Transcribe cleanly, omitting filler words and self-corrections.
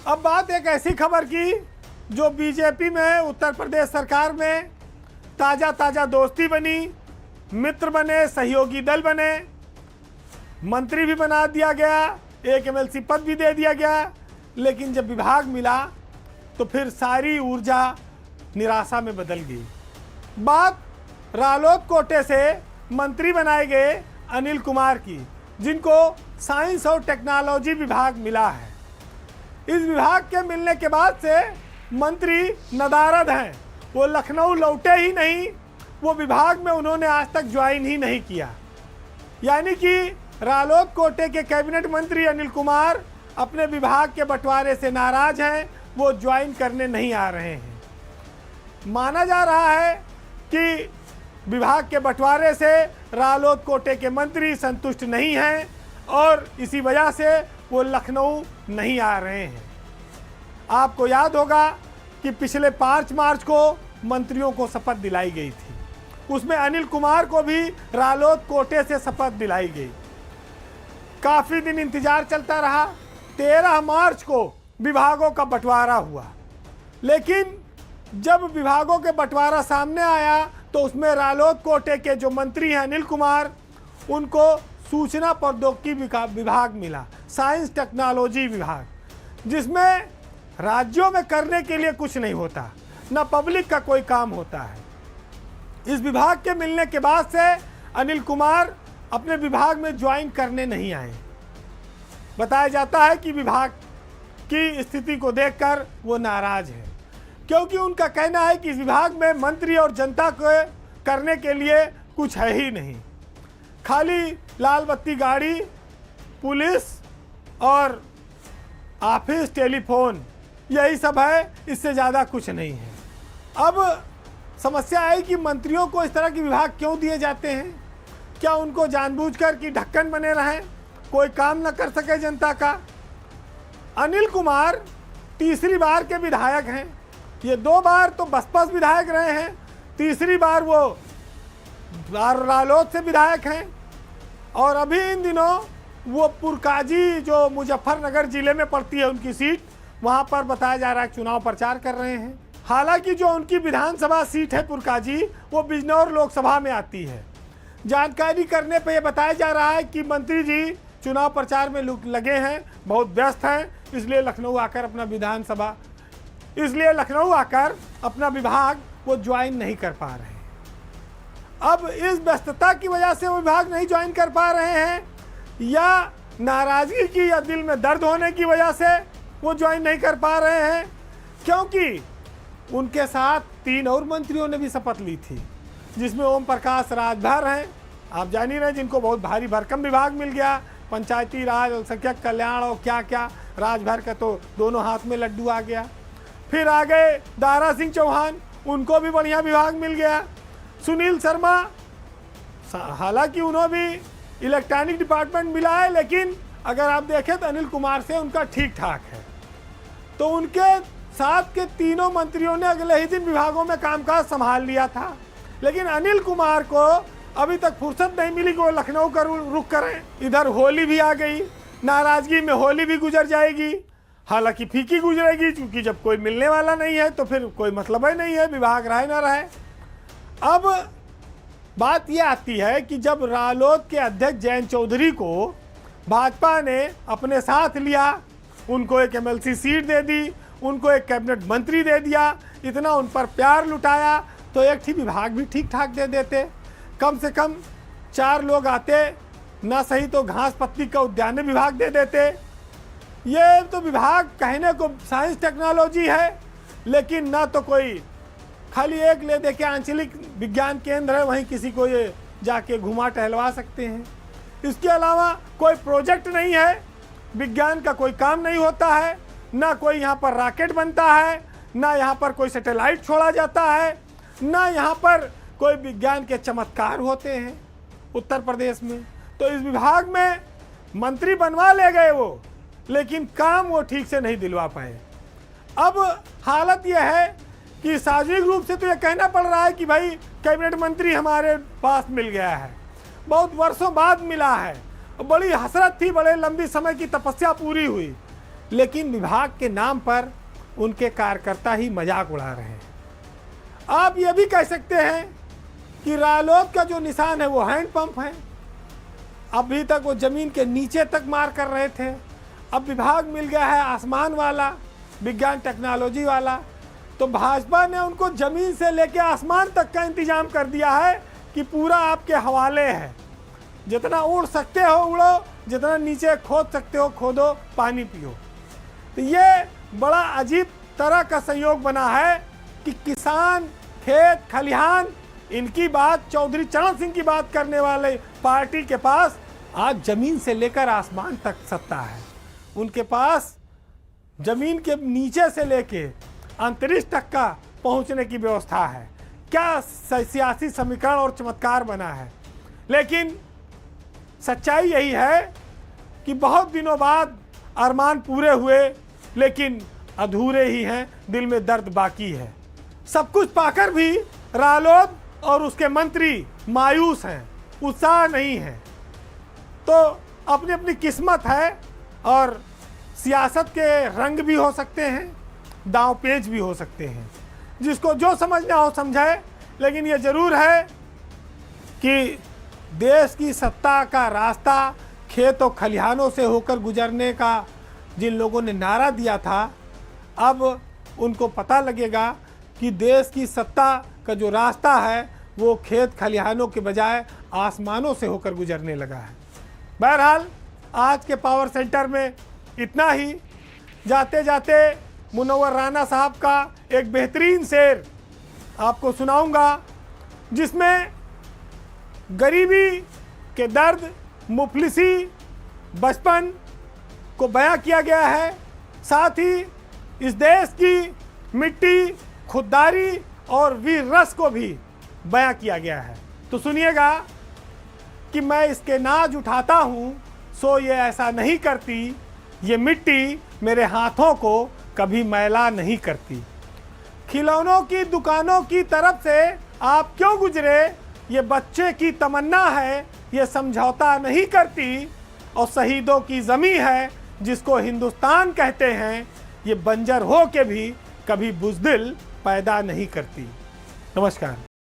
अब बात एक ऐसी खबर की जो बीजेपी में, उत्तर प्रदेश सरकार में ताज़ा ताज़ा दोस्ती बनी, मित्र बने, सहयोगी दल बने, मंत्री भी बना दिया गया, एक एमएलसी पद भी दे दिया गया। लेकिन जब विभाग मिला तो फिर सारी ऊर्जा निराशा में बदल गई। बात रालोद कोटे से मंत्री बनाए गए अनिल कुमार की, जिनको साइंस और टेक्नोलॉजी विभाग मिला है। इस विभाग के मिलने के बाद से मंत्री नदारद हैं। वो लखनऊ लौटे ही नहीं, वो विभाग में उन्होंने आज तक ज्वाइन ही नहीं किया। यानी कि रालोद कोटे के कैबिनेट मंत्री अनिल कुमार अपने विभाग के बंटवारे से नाराज हैं, वो ज्वाइन करने नहीं आ रहे हैं। माना जा रहा है कि विभाग के बंटवारे से रालोद कोटे के मंत्री संतुष्ट नहीं हैं और इसी वजह से वो लखनऊ नहीं आ रहे हैं। आपको याद होगा कि पिछले 5 मार्च को मंत्रियों को शपथ दिलाई गई थी, उसमें अनिल कुमार को भी रालोद कोटे से शपथ दिलाई गई। काफ़ी दिन इंतजार चलता रहा। 13 मार्च को विभागों का बंटवारा हुआ, लेकिन जब विभागों के बंटवारा सामने आया तो उसमें रालोद कोटे के जो मंत्री हैं अनिल कुमार, उनको सूचना प्रौद्योगिकी विभाग मिला, साइंस टेक्नोलॉजी विभाग, जिसमें राज्यों में करने के लिए कुछ नहीं होता, ना पब्लिक का कोई काम होता है। इस विभाग के मिलने के बाद से अनिल कुमार अपने विभाग में ज्वाइन करने नहीं आए। बताया जाता है कि विभाग की स्थिति को देखकर वो नाराज है, क्योंकि उनका कहना है कि इस विभाग में मंत्री और जनता को करने के लिए कुछ है ही नहीं। खाली लाल बत्ती गाड़ी, पुलिस और ऑफिस, टेलीफोन, यही सब है, इससे ज़्यादा कुछ नहीं है। अब समस्या है कि मंत्रियों को इस तरह के विभाग क्यों दिए जाते हैं? क्या उनको जानबूझकर कि ढक्कन बने रहें, कोई काम न कर सके जनता का? अनिल कुमार तीसरी बार के विधायक हैं। ये 2 बार तो बसपा विधायक रहे हैं, तीसरी बार वो रालोद से विधायक हैं। और अभी इन दिनों वो पुरकाजी, जो मुजफ्फरनगर ज़िले में पड़ती है उनकी सीट, वहाँ पर बताया जा रहा है चुनाव प्रचार कर रहे हैं। हालांकि जो उनकी विधानसभा सीट है पुरकाजी, वो बिजनौर लोकसभा में आती है। जानकारी करने पे ये बताया जा रहा है कि मंत्री जी चुनाव प्रचार में लगे हैं, बहुत व्यस्त हैं, इसलिए लखनऊ आकर अपना विभाग वो ज्वाइन नहीं कर पा रहे हैं। अब इस व्यस्तता की वजह से वो विभाग नहीं ज्वाइन कर पा रहे हैं, या नाराजगी की या दिल में दर्द होने की वजह से वो ज्वाइन नहीं कर पा रहे हैं, क्योंकि उनके साथ 3 और मंत्रियों ने भी शपथ ली थी, जिसमें ओम प्रकाश राजभर हैं, आप जान ही रहे, जिनको बहुत भारी भरकम विभाग मिल गया, पंचायती राज, अल्पसंख्यक कल्याण और क्या क्या, राजभर का तो दोनों हाथ में लड्डू आ गया। फिर आ गए दारा सिंह चौहान, उनको भी बढ़िया विभाग मिल गया। सुनील शर्मा, हालांकि उन्होंने भी इलेक्ट्रॉनिक डिपार्टमेंट मिला है, लेकिन अगर आप देखें तो अनिल कुमार से उनका ठीक ठाक है। तो उनके साथ के 3 मंत्रियों ने अगले ही दिन विभागों में कामकाज संभाल लिया था, लेकिन अनिल कुमार को अभी तक फुर्सत नहीं मिली कि वो लखनऊ का रुख करें। इधर होली भी आ गई, नाराजगी में होली भी गुजर जाएगी, हालांकि फीकी गुजरेगी, क्योंकि जब कोई मिलने वाला नहीं है तो फिर कोई मतलब ही नहीं है, विभाग रहे ना रहे। अब बात यह आती है कि जब रालोद के अध्यक्ष जयंत चौधरी को भाजपा ने अपने साथ लिया, उनको एक एमएलसी सीट दे दी, उनको एक कैबिनेट मंत्री दे दिया, इतना उन पर प्यार लुटाया, तो एक ही विभाग भी ठीक ठाक दे देते। कम से कम 4 लोग आते, ना सही तो घास पत्ती का उद्यान विभाग दे देते। ये तो विभाग कहने को साइंस टेक्नोलॉजी है, लेकिन ना तो कोई, खाली एक ले दे के आंचलिक विज्ञान केंद्र है, वहीं किसी को ये जाके घुमा टहलवा सकते हैं। इसके अलावा कोई प्रोजेक्ट नहीं है, विज्ञान का कोई काम नहीं होता है, ना कोई यहाँ पर रॉकेट बनता है, ना यहाँ पर कोई सैटेलाइट छोड़ा जाता है, ना यहाँ पर कोई विज्ञान के चमत्कार होते हैं उत्तर प्रदेश में। तो इस विभाग में मंत्री बनवा ले गए वो, लेकिन काम वो ठीक से नहीं दिलवा पाए। अब हालत यह है कि सार्वजनिक रूप से तो ये कहना पड़ रहा है कि भाई कैबिनेट मंत्री हमारे पास मिल गया है, बहुत वर्षों बाद मिला है, बड़ी हसरत थी, बड़े लंबी समय की तपस्या पूरी हुई, लेकिन विभाग के नाम पर उनके कार्यकर्ता ही मजाक उड़ा रहे हैं। आप ये भी कह सकते हैं कि रालोद का जो निशान है वो हैंडपंप है। अभी तक वो जमीन के नीचे तक मार कर रहे थे, अब विभाग मिल गया है आसमान वाला, विज्ञान टेक्नोलॉजी वाला। तो भाजपा ने उनको जमीन से लेकर आसमान तक का इंतजाम कर दिया है कि पूरा आपके हवाले है। जितना उड़ सकते हो उड़ो, जितना नीचे खोद सकते हो खोदो, पानी पियो। तो ये बड़ा अजीब तरह का संयोग बना है कि किसान, खेत खलिहान, इनकी बात, चौधरी चरण सिंह की बात करने वाले पार्टी के पास आज जमीन से लेकर आसमान तक सत्ता है। उनके पास जमीन के नीचे से लेके अंतरिक्ष तक का पहुंचने की व्यवस्था है। क्या सियासी समीकरण और चमत्कार बना है। लेकिन सच्चाई यही है कि बहुत दिनों बाद अरमान पूरे हुए, लेकिन अधूरे ही हैं, दिल में दर्द बाकी है। सब कुछ पाकर भी रालोद और उसके मंत्री मायूस हैं, उत्साह नहीं है। तो अपनी अपनी किस्मत है और सियासत के रंग भी हो सकते हैं, दांव पेच भी हो सकते हैं। जिसको जो समझना हो समझे, लेकिन ये जरूर है कि देश की सत्ता का रास्ता खेतों खलिहानों से होकर गुजरने का जिन लोगों ने नारा दिया था, अब उनको पता लगेगा कि देश की सत्ता का जो रास्ता है वो खेत खलिहानों के बजाय आसमानों से होकर गुजरने लगा है। बहरहाल आज के पावर सेंटर में इतना ही। जाते जाते मुनव्वर राना साहब का एक बेहतरीन शेर आपको सुनाऊंगा, जिसमें गरीबी के दर्द, मुफलिसी, बचपन को बयां किया गया है। साथ ही इस देश की मिट्टी, खुददारी और वीर रस को भी बयां किया गया है। तो सुनिएगा कि मैं इसके नाज उठाता हूँ, सो ये ऐसा नहीं करती, ये मिट्टी मेरे हाथों को कभी मैला नहीं करती। खिलौनों की दुकानों की तरफ से आप क्यों गुजरे, ये बच्चे की तमन्ना है, ये समझौता नहीं करती। और शहीदों की ज़मीं है जिसको हिंदुस्तान कहते हैं, ये बंजर हो के भी कभी बुज़दिल पैदा नहीं करती। नमस्कार।